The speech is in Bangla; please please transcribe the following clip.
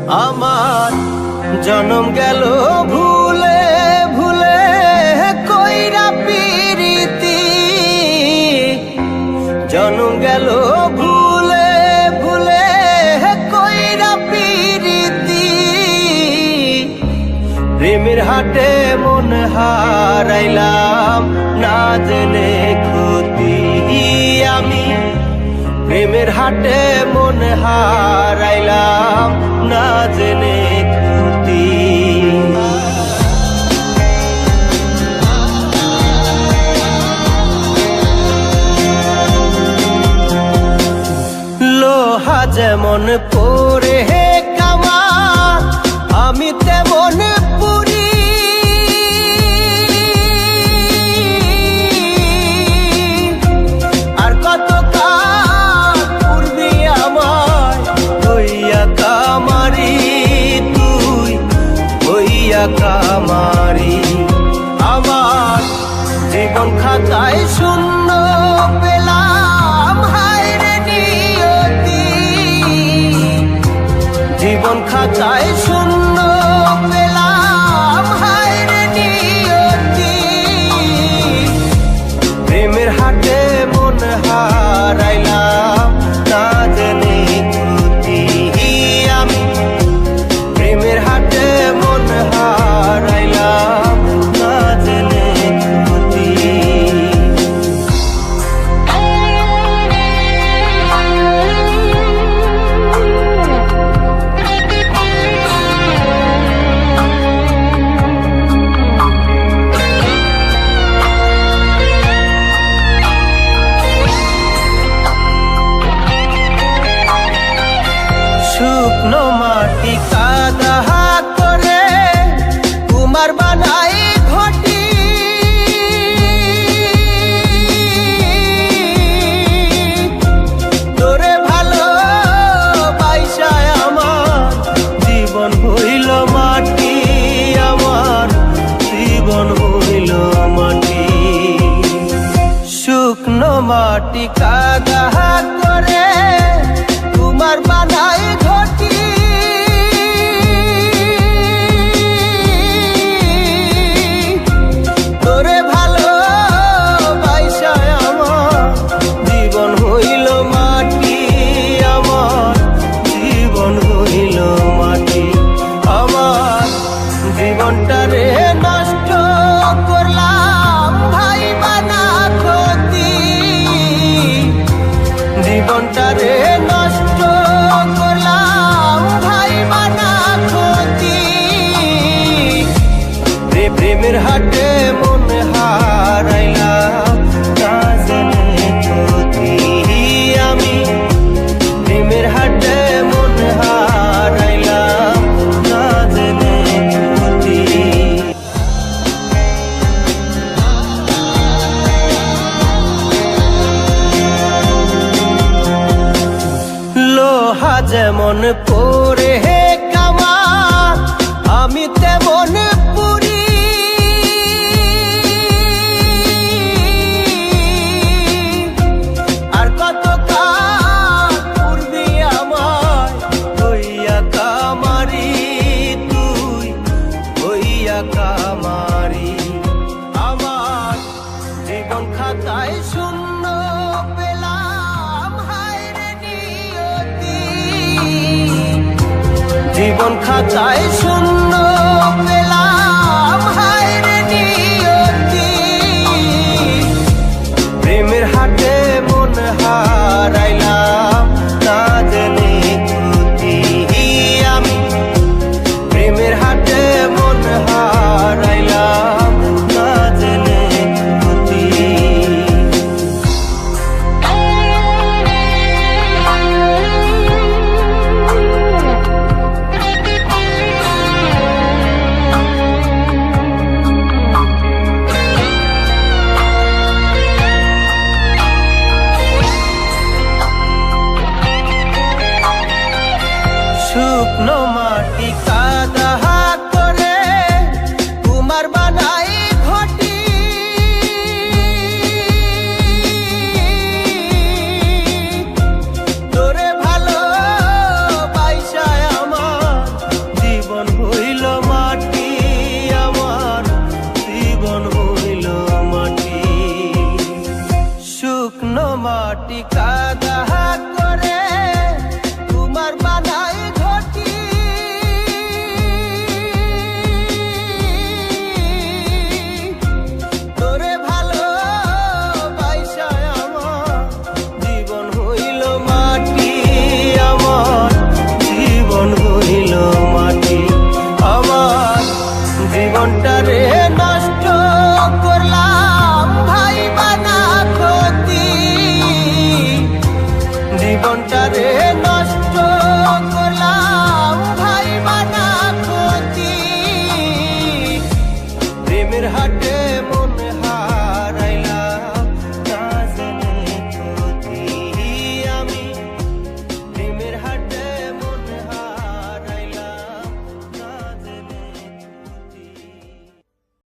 আমার জনম গেল ভুলে ভুলে কইরা পিরিতি, জনম গেল ভুলে ভুলে কইরা পিরিতি। প্রেমের হাটে মন হারাইলাম না জেনে ক্ষতি আমি, প্রেমের হাটে মন হারাইলাম না জেনে ক্ষতি। লোহা যেমন পরে হে কামান, আমি তেমন পুরি। আর কত কাল পূর্বি আমায় হইয়া কামারি, তুই হইয়া কামারি। আমার জীবন খাতায় শূন্য পেলাম হায় রে নিয়তি, জীবন খাতায় শূন্য পেলাম হায় রে নিয়তি। প্রেমের হাটে মন হারাইলাম না জেনে ক্ষতি আমি, প্রেমের হাটে মন হারাইলাম না জেনে ক্ষতি। শুকনো মাটি কাদা করে কুমার বানাই ঘটি, তোরে ভালো বাইসায় আমার জীবন হইল মাটি, আমার জীবন হইল মাটি। শুকনো মাটি কাদা করে কুমার বানাই ঘটি, তোরে ভালো বাইসায় আমার জীবন হইল মাটি, আমার জীবন হইল মাটি। আমার জীবনটারে নষ্ট করলাম ভাই বানা ক্ষতি, জীবনটারে নষ্ট করলাম ভাই বানা ক্ষতি। প্রেমের হাটে মন হারাইলাম না জেনে ক্ষতি আমি, প্রেমের হাটে মন হারাইলাম না জেনে ক্ষতি। লোহা যেমন পরে হে কামান, আমি তেমন পুরি। আর কত কাল পূর্বি আমায় হইয়া কামারি, তুই হইয়া কামারি। আমার জীবন খাতায় শূন্য পেলাম হায় রে নিয়তি, জীবন খাতায় শূন্য